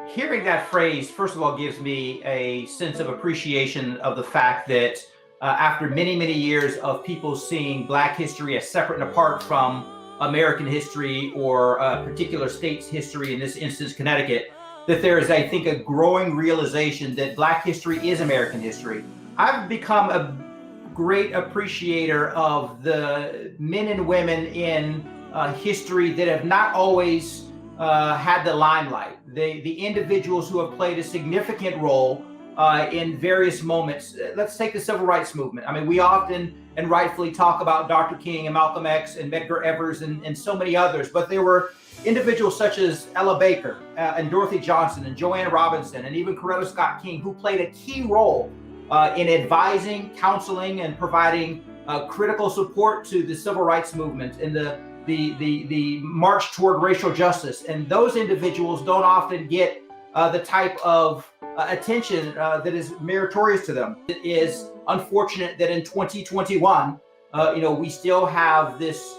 Hearing that phrase, first of all, gives me a sense of appreciation of the fact that after many, many years of people seeing Black history as separate and apart from American history or a particular state's history, in this instance, Connecticut, that there is, I think, a growing realization that Black history is American history. I've become a great appreciator of the men and women in history that have not always had the limelight, the individuals who have played a significant role in various moments. Let's take the civil rights movement. I mean, we often and rightfully talk about Dr. King and Malcolm X and Medgar Evers and so many others, but there were individuals such as Ella Baker and Dorothy Johnson and Joanne Robinson and even Coretta Scott King who played a key role in advising, counseling, and providing critical support to the civil rights movement and the march toward racial justice. And those individuals don't often get the type of attention that is meritorious to them. It is unfortunate that in 2021, we still have this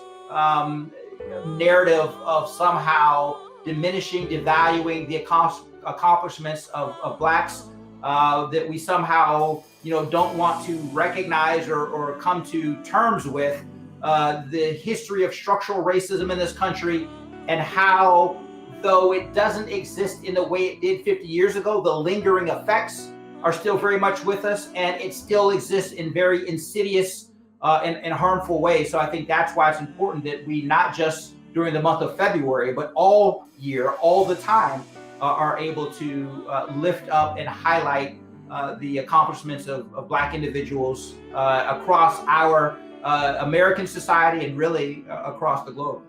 narrative of somehow diminishing, devaluing the accomplishments of Blacks, that we somehow, don't want to recognize or come to terms with the history of structural racism in this country, and how, though it doesn't exist in the way it did 50 years ago, the lingering effects are still very much with us, and it still exists in very insidious and harmful ways. So I think that's why it's important that we, not just during the month of February, but all year, all the time, are able to lift up and highlight the accomplishments of Black individuals across our American society and really across the globe.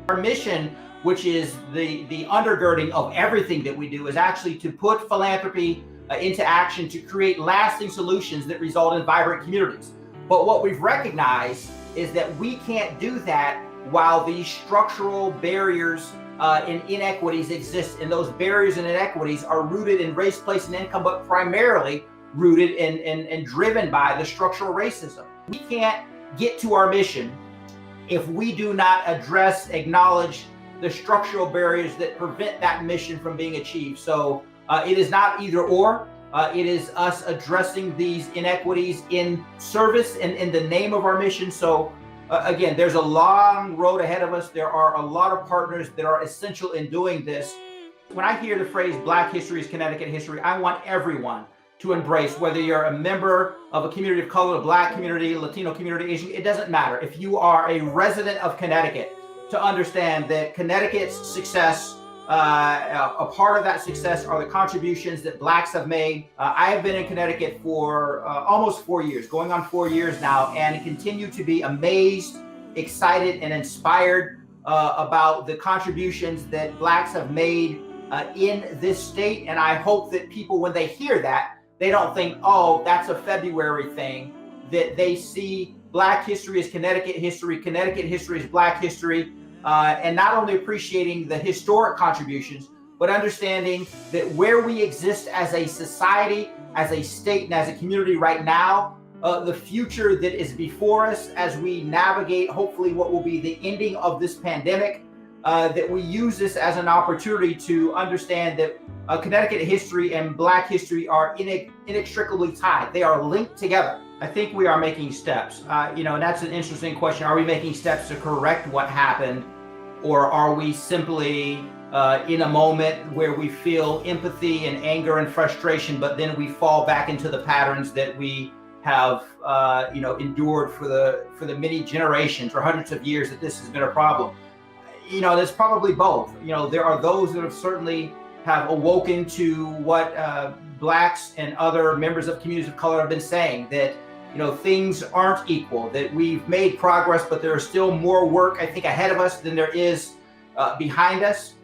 Our mission, which is the undergirding of everything that we do, is actually to put philanthropy into action to create lasting solutions that result in vibrant communities. But what we've recognized is that we can't do that while these structural barriers and inequities exist. And those barriers and inequities are rooted in race, place, and income, but primarily rooted and driven by the structural racism. We can't get to our mission if we do not address, acknowledge the structural barriers that prevent that mission from being achieved. So it is not either or. It is us addressing these inequities in service and in the name of our mission. So again, there's a long road ahead of us. There are a lot of partners that are essential in doing this. When I hear the phrase Black history is Connecticut history, I want everyone to embrace, whether you're a member of a community of color, a Black community, Latino community, Asian, it doesn't matter. If you are a resident of Connecticut, to understand that Connecticut's success, a part of that success are the contributions that Blacks have made. I have been in Connecticut for almost 4 years, going on 4 years now, and continue to be amazed, excited, and inspired about the contributions that Blacks have made in this state. And I hope that people, when they hear that, they don't think, oh, that's a February thing, that they see Black history is Connecticut history is Black history, and not only appreciating the historic contributions, but understanding that where we exist as a society, as a state, and as a community right now, the future that is before us as we navigate, hopefully, what will be the ending of this pandemic, that we use this as an opportunity to understand that Connecticut history and Black history are inextricably tied. They are linked together. I think we are making steps, and that's an interesting question. Are we making steps to correct what happened, or are we simply in a moment where we feel empathy and anger and frustration, but then we fall back into the patterns that we have, endured for the many generations or hundreds of years that this has been a problem? There's probably both. There are those that have certainly have awoken to what Blacks and other members of communities of color have been saying, that things aren't equal, that we've made progress, but there is still more work, I think, ahead of us than there is behind us.